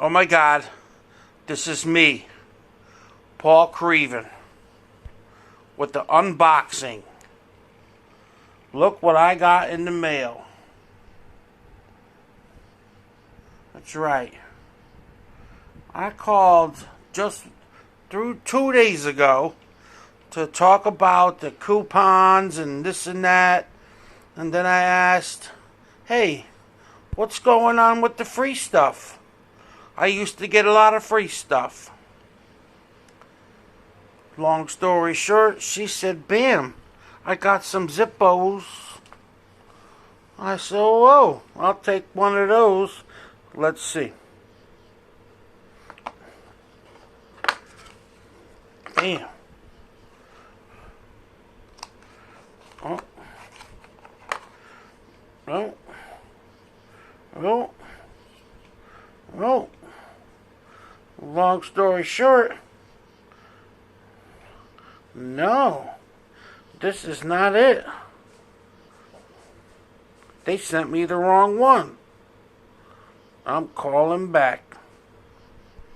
Oh my God, this is me, Paul Creven, with the unboxing. Look what I got in the mail. That's right. I called just through 2 days ago to talk about the coupons and this and that. And then I asked, hey, what's going on with the free stuff? I used to get a lot of free stuff. Long story short, she said, bam, I got some Zippos. I said, oh, I'll take one of those. Let's see. Bam. Oh. Oh. Oh. Oh. Long story short, no, this is not it. They sent me the wrong one. I'm calling back.